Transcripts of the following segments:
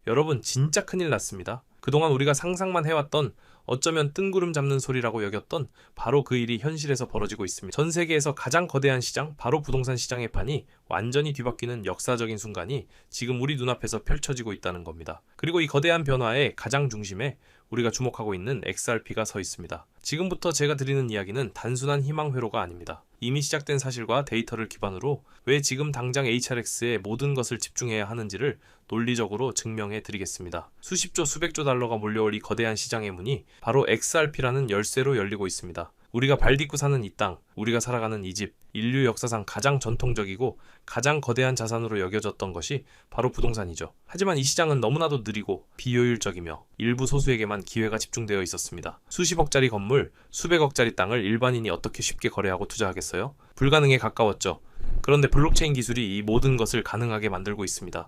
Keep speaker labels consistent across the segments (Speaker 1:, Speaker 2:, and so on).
Speaker 1: 여러분 진짜 큰일 났습니다. 그동안 우리가 상상만 해왔던 어쩌면 뜬구름 잡는 소리라고 여겼던 바로 그 일이 현실에서 벌어지고 있습니다. 전 세계에서 가장 거대한 시장, 바로 부동산 시장의 판이 완전히 뒤바뀌는 역사적인 순간이 지금 우리 눈앞에서 펼쳐지고 있다는 겁니다. 그리고 이 거대한 변화의 가장 중심에 우리가 주목하고 있는 XRP가 서 있습니다. 지금부터 제가 드리는 이야기는 단순한 희망회로가 아닙니다. 이미 시작된 사실과 데이터를 기반으로 왜 지금 당장 HRX에 모든 것을 집중해야 하는지를 논리적으로 증명해 드리겠습니다. 수십조 수백조 달러가 몰려올 이 거대한 시장의 문이 바로 XRP라는 열쇠로 열리고 있습니다. 우리가 발 딛고 사는 이 땅, 우리가 살아가는 이 집, 인류 역사상 가장 전통적이고 가장 거대한 자산으로 여겨졌던 것이 바로 부동산이죠. 하지만 이 시장은 너무나도 느리고 비효율적이며 일부 소수에게만 기회가 집중되어 있었습니다. 수십억짜리 건물, 수백억짜리 땅을 일반인이 어떻게 쉽게 거래하고 투자하겠어요? 불가능에 가까웠죠. 그런데 블록체인 기술이 이 모든 것을 가능하게 만들고 있습니다.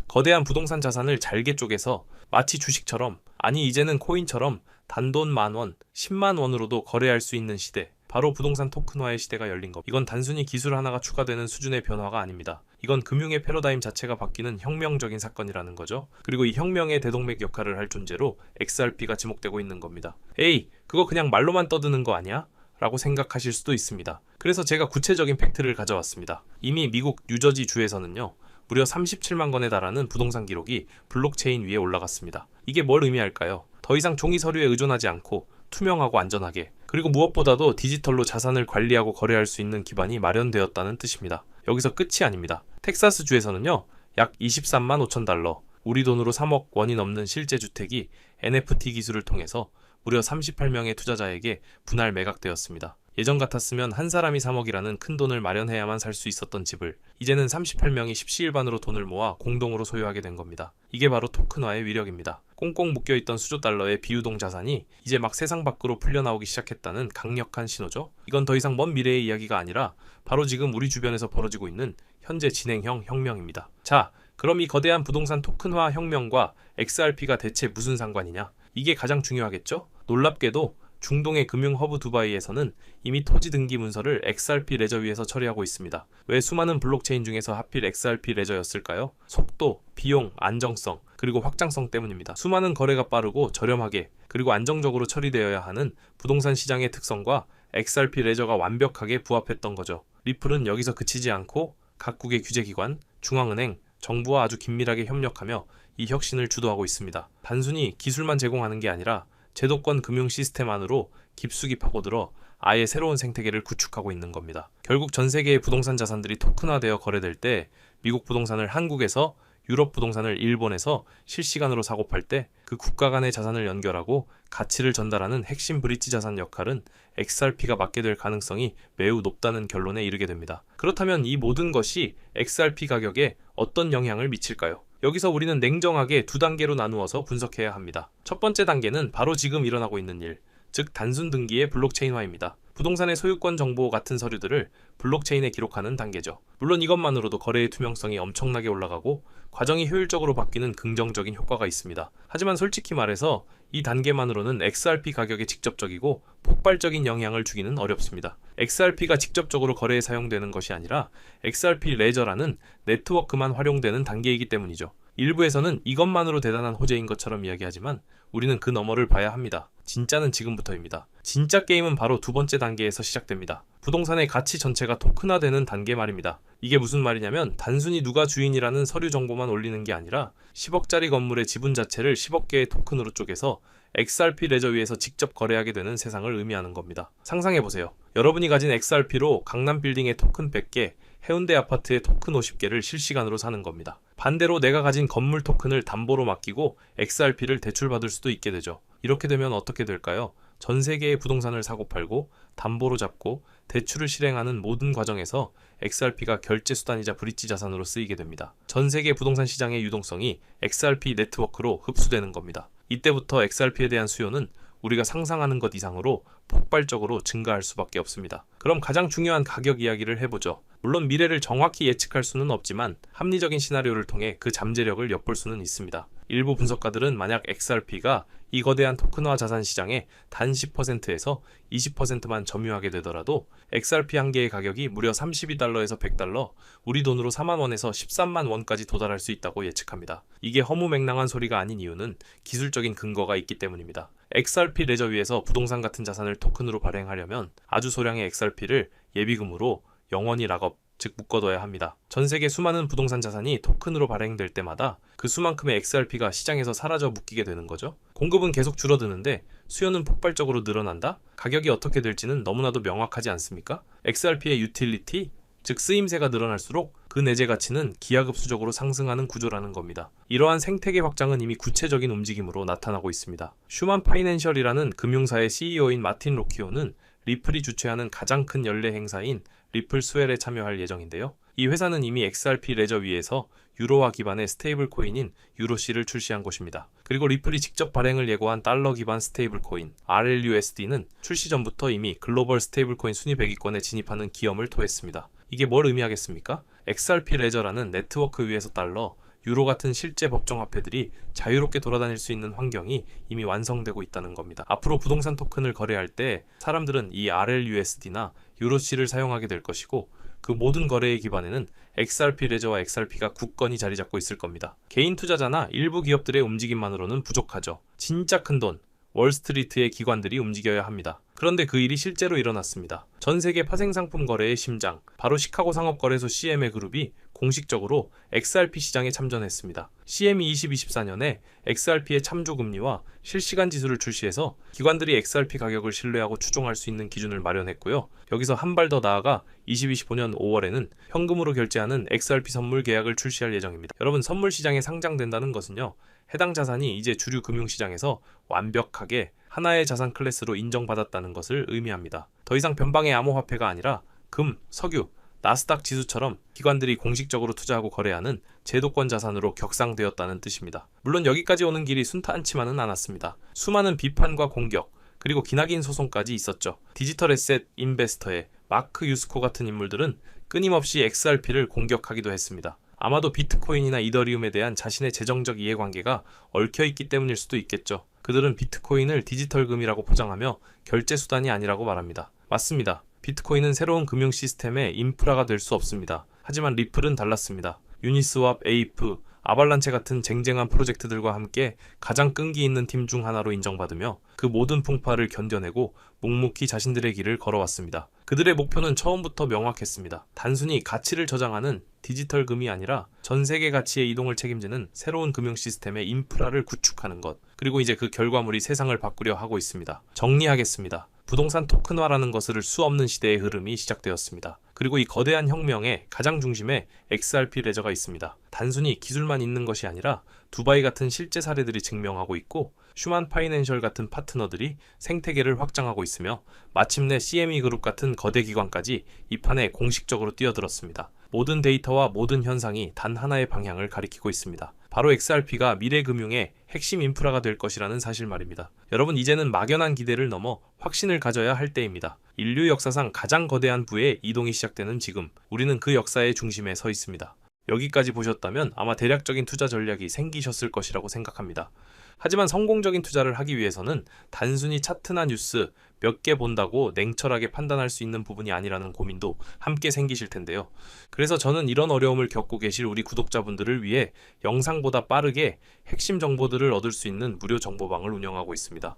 Speaker 1: 거대한 부동산 자산을 잘게 쪼개서 마치 주식처럼, 아니 이제는 코인처럼 단돈 10,000원, 10만 원으로도 거래할 수 있는 시대, 바로 부동산 토큰화의 시대가 열린 것. 이건 단순히 기술 하나가 추가되는 수준의 변화가 아닙니다. 이건 금융의 패러다임 자체가 바뀌는 혁명적인 사건이라는 거죠. 그리고 이 혁명의 대동맥 역할을 할 존재로 XRP가 지목되고 있는 겁니다. 에이, 그거 그냥 말로만 떠드는 거 아니야? 라고 생각하실 수도 있습니다. 그래서 제가 구체적인 팩트를 가져왔습니다. 이미 미국 뉴저지 주에서는요, 무려 37만 건에 달하는 부동산 기록이 블록체인 위에 올라갔습니다. 이게 뭘 의미할까요? 더 이상 종이 서류에 의존하지 않고 투명하고 안전하게, 그리고 무엇보다도 디지털로 자산을 관리하고 거래할 수 있는 기반이 마련되었다는 뜻입니다. 여기서 끝이 아닙니다. 텍사스 주에서는요, 약 23만 5천 달러, 우리 돈으로 3억 원이 넘는 실제 주택이 NFT 기술을 통해서 무려 38명의 투자자에게 분할 매각되었습니다. 예전 같았으면 한 사람이 3억이라는 큰 돈을 마련해야만 살 수 있었던 집을 이제는 38명이 십시일반으로 돈을 모아 공동으로 소유하게 된 겁니다. 이게 바로 토큰화의 위력입니다. 꽁꽁 묶여있던 수조 달러의 비유동 자산이 이제 막 세상 밖으로 풀려나오기 시작했다는 강력한 신호죠. 이건 더 이상 먼 미래의 이야기가 아니라 바로 지금 우리 주변에서 벌어지고 있는 현재 진행형 혁명입니다. 자, 그럼 이 거대한 부동산 토큰화 혁명과 XRP가 대체 무슨 상관이냐? 이게 가장 중요하겠죠? 놀랍게도 중동의 금융 허브 두바이에서는 이미 토지 등기 문서를 XRP 레저 위에서 처리하고 있습니다. 왜 수많은 블록체인 중에서 하필 XRP 레저였을까요? 속도, 비용, 안정성, 그리고 확장성 때문입니다. 수많은 거래가 빠르고 저렴하게, 그리고 안정적으로 처리되어야 하는 부동산 시장의 특성과 XRP 레저가 완벽하게 부합했던 거죠. 리플은 여기서 그치지 않고 각국의 규제기관, 중앙은행, 정부와 아주 긴밀하게 협력하며 이 혁신을 주도하고 있습니다. 단순히 기술만 제공하는 게 아니라 제도권 금융 시스템 안으로 깊숙이 파고들어 아예 새로운 생태계를 구축하고 있는 겁니다. 결국 전 세계의 부동산 자산들이 토큰화되어 거래될 때 미국 부동산을 한국에서, 유럽 부동산을 일본에서 실시간으로 사고 팔 때 그 국가 간의 자산을 연결하고 가치를 전달하는 핵심 브릿지 자산 역할은 XRP가 맡게 될 가능성이 매우 높다는 결론에 이르게 됩니다. 그렇다면 이 모든 것이 XRP 가격에 어떤 영향을 미칠까요? 여기서 우리는 냉정하게 두 단계로 나누어서 분석해야 합니다. 첫 번째 단계는 바로 지금 일어나고 있는 일, 즉 단순 등기의 블록체인화입니다. 부동산의 소유권 정보 같은 서류들을 블록체인에 기록하는 단계죠. 물론 이것만으로도 거래의 투명성이 엄청나게 올라가고 과정이 효율적으로 바뀌는 긍정적인 효과가 있습니다. 하지만 솔직히 말해서 이 단계만으로는 XRP 가격에 직접적이고 폭발적인 영향을 주기는 어렵습니다. XRP가 직접적으로 거래에 사용되는 것이 아니라 XRP 레저라는 네트워크만 활용되는 단계이기 때문이죠. 일부에서는 이것만으로 대단한 호재인 것처럼 이야기하지만 우리는 그 너머를 봐야 합니다. 진짜는 지금부터입니다. 진짜 게임은 바로 두 번째 단계에서 시작됩니다. 부동산의 가치 전체가 토큰화되는 단계 말입니다. 이게 무슨 말이냐면 단순히 누가 주인이라는 서류 정보만 올리는 게 아니라 10억짜리 건물의 지분 자체를 10억 개의 토큰으로 쪼개서 XRP 레저 위에서 직접 거래하게 되는 세상을 의미하는 겁니다. 상상해보세요. 여러분이 가진 XRP로 강남 빌딩의 토큰 100개, 해운대 아파트의 토큰 50개를 실시간으로 사는 겁니다. 반대로 내가 가진 건물 토큰을 담보로 맡기고 XRP를 대출받을 수도 있게 되죠. 이렇게 되면 어떻게 될까요? 전 세계의 부동산을 사고 팔고 담보로 잡고 대출을 실행하는 모든 과정에서 XRP가 결제 수단이자 브릿지 자산으로 쓰이게 됩니다. 전 세계 부동산 시장의 유동성이 XRP 네트워크로 흡수되는 겁니다. 이때부터 XRP에 대한 수요는 우리가 상상하는 것 이상으로 폭발적으로 증가할 수밖에 없습니다. 그럼 가장 중요한 가격 이야기를 해보죠. 물론 미래를 정확히 예측할 수는 없지만 합리적인 시나리오를 통해 그 잠재력을 엿볼 수는 있습니다. 일부 분석가들은 만약 XRP가 이 거대한 토큰화 자산 시장에 단 10%에서 20%만 점유하게 되더라도 XRP 한 개의 가격이 무려 32달러에서 100달러, 우리 돈으로 4만 원에서 13만 원까지 도달할 수 있다고 예측합니다. 이게 허무맹랑한 소리가 아닌 이유는 기술적인 근거가 있기 때문입니다. XRP 레저 위에서 부동산 같은 자산을 토큰으로 발행하려면 아주 소량의 XRP를 예비금으로 영원히 락업, 즉 묶어둬야 합니다. 전 세계 수많은 부동산 자산이 토큰으로 발행될 때마다 그 수만큼의 XRP가 시장에서 사라져 묶이게 되는 거죠. 공급은 계속 줄어드는데 수요는 폭발적으로 늘어난다? 가격이 어떻게 될지는 너무나도 명확하지 않습니까? XRP의 유틸리티, 즉 쓰임새가 늘어날수록 그 내재 가치는 기하급수적으로 상승하는 구조라는 겁니다. 이러한 생태계 확장은 이미 구체적인 움직임으로 나타나고 있습니다. 슈만 파이낸셜이라는 금융사의 CEO인 마틴 로키오는 리플이 주최하는 가장 큰 연례 행사인 리플 스웰에 참여할 예정인데요. 이 회사는 이미 XRP 레저 위에서 유로화 기반의 스테이블 코인인 유로C를 출시한 곳입니다. 그리고 리플이 직접 발행을 예고한 달러 기반 스테이블 코인 RLUSD는 출시 전부터 이미 글로벌 스테이블 코인 순위 100위권에 진입하는 기염을 토했습니다. 이게 뭘 의미하겠습니까? XRP 레저라는 네트워크 위에서 달러, 유로 같은 실제 법정 화폐들이 자유롭게 돌아다닐 수 있는 환경이 이미 완성되고 있다는 겁니다. 앞으로 부동산 토큰을 거래할 때 사람들은 이 RLUSD나 유로C를 사용하게 될 것이고 그 모든 거래의 기반에는 XRP 레저와 XRP가 굳건히 자리 잡고 있을 겁니다. 개인 투자자나 일부 기업들의 움직임만으로는 부족하죠. 진짜 큰 돈, 월스트리트의 기관들이 움직여야 합니다. 그런데 그 일이 실제로 일어났습니다. 전 세계 파생상품 거래의 심장, 바로 시카고 상업거래소 CME 그룹이 공식적으로 XRP 시장에 참전했습니다. CME 2024년에 XRP의 참조금리와 실시간 지수를 출시해서 기관들이 XRP 가격을 신뢰하고 추종할 수 있는 기준을 마련했고요. 여기서 한 발 더 나아가 2025년 5월에는 현금으로 결제하는 XRP 선물 계약을 출시할 예정입니다. 여러분, 선물 시장에 상장된다는 것은요, 해당 자산이 이제 주류 금융시장에서 완벽하게 하나의 자산 클래스로 인정받았다는 것을 의미합니다. 더 이상 변방의 암호화폐가 아니라 금, 석유, 나스닥 지수처럼 기관들이 공식적으로 투자하고 거래하는 제도권 자산으로 격상되었다는 뜻입니다. 물론 여기까지 오는 길이 순탄치만은 않았습니다. 수많은 비판과 공격, 그리고 기나긴 소송까지 있었죠. 디지털 에셋 인베스터의 마크 유스코 같은 인물들은 끊임없이 XRP를 공격하기도 했습니다. 아마도 비트코인이나 이더리움에 대한 자신의 재정적 이해관계가 얽혀있기 때문일 수도 있겠죠. 그들은 비트코인을 디지털 금이라고 포장하며 결제 수단이 아니라고 말합니다. 맞습니다. 비트코인은 새로운 금융 시스템의 인프라가 될 수 없습니다. 하지만 리플은 달랐습니다. 유니스왑, 에이프, 아발란체 같은 쟁쟁한 프로젝트들과 함께 가장 끈기 있는 팀 중 하나로 인정받으며 그 모든 풍파를 견뎌내고 묵묵히 자신들의 길을 걸어왔습니다. 그들의 목표는 처음부터 명확했습니다. 단순히 가치를 저장하는 디지털 금이 아니라 전 세계 가치의 이동을 책임지는 새로운 금융 시스템의 인프라를 구축하는 것. 그리고 이제 그 결과물이 세상을 바꾸려 하고 있습니다. 정리하겠습니다. 부동산 토큰화라는 것을 수 없는 시대의 흐름이 시작되었습니다. 그리고 이 거대한 혁명의 가장 중심에 XRP 레저가 있습니다. 단순히 기술만 있는 것이 아니라 두바이 같은 실제 사례들이 증명하고 있고 슈만 파이낸셜 같은 파트너들이 생태계를 확장하고 있으며 마침내 CME 그룹 같은 거대 기관까지 이 판에 공식적으로 뛰어들었습니다. 모든 데이터와 모든 현상이 단 하나의 방향을 가리키고 있습니다. 바로 XRP가 미래 금융의 핵심 인프라가 될 것이라는 사실 말입니다. 여러분, 이제는 막연한 기대를 넘어 확신을 가져야 할 때입니다. 인류 역사상 가장 거대한 부의 이동이 시작되는 지금, 우리는 그 역사의 중심에 서 있습니다. 여기까지 보셨다면 아마 대략적인 투자 전략이 생기셨을 것이라고 생각합니다. 하지만 성공적인 투자를 하기 위해서는 단순히 차트나 뉴스 몇 개 본다고 냉철하게 판단할 수 있는 부분이 아니라는 고민도 함께 생기실 텐데요. 그래서 저는 이런 어려움을 겪고 계실 우리 구독자분들을 위해 영상보다 빠르게 핵심 정보들을 얻을 수 있는 무료 정보방을 운영하고 있습니다.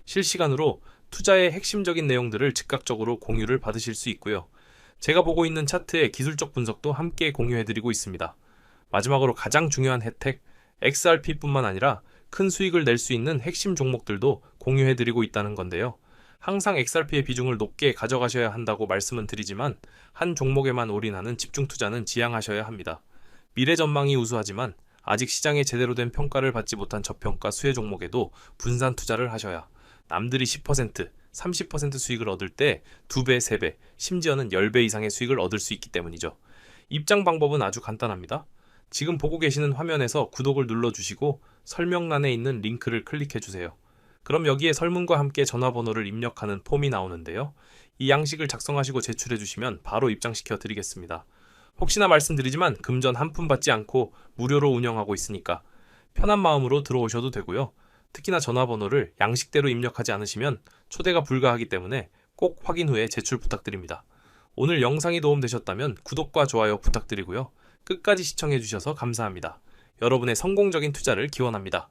Speaker 1: 실시간으로 투자의 핵심적인 내용들을 즉각적으로 공유를 받으실 수 있고요. 제가 보고 있는 차트의 기술적 분석도 함께 공유해드리고 있습니다. 마지막으로 가장 중요한 혜택, XRP뿐만 아니라 큰 수익을 낼 수 있는 핵심 종목들도 공유해드리고 있다는 건데요. 항상 XRP의 비중을 높게 가져가셔야 한다고 말씀은 드리지만 한 종목에만 올인하는 집중 투자는 지양하셔야 합니다. 미래 전망이 우수하지만 아직 시장에 제대로 된 평가를 받지 못한 저평가 수혜 종목에도 분산 투자를 하셔야 남들이 10%, 30% 수익을 얻을 때 2배, 3배, 심지어는 10배 이상의 수익을 얻을 수 있기 때문이죠. 입장 방법은 아주 간단합니다. 지금 보고 계시는 화면에서 구독을 눌러주시고 설명란에 있는 링크를 클릭해주세요. 그럼 여기에 설문과 함께 전화번호를 입력하는 폼이 나오는데요. 이 양식을 작성하시고 제출해주시면 바로 입장시켜 드리겠습니다. 혹시나 말씀드리지만 금전 한 푼 받지 않고 무료로 운영하고 있으니까 편한 마음으로 들어오셔도 되고요. 특히나 전화번호를 양식대로 입력하지 않으시면 초대가 불가하기 때문에 꼭 확인 후에 제출 부탁드립니다. 오늘 영상이 도움되셨다면 구독과 좋아요 부탁드리고요. 끝까지 시청해주셔서 감사합니다. 여러분의 성공적인 투자를 기원합니다.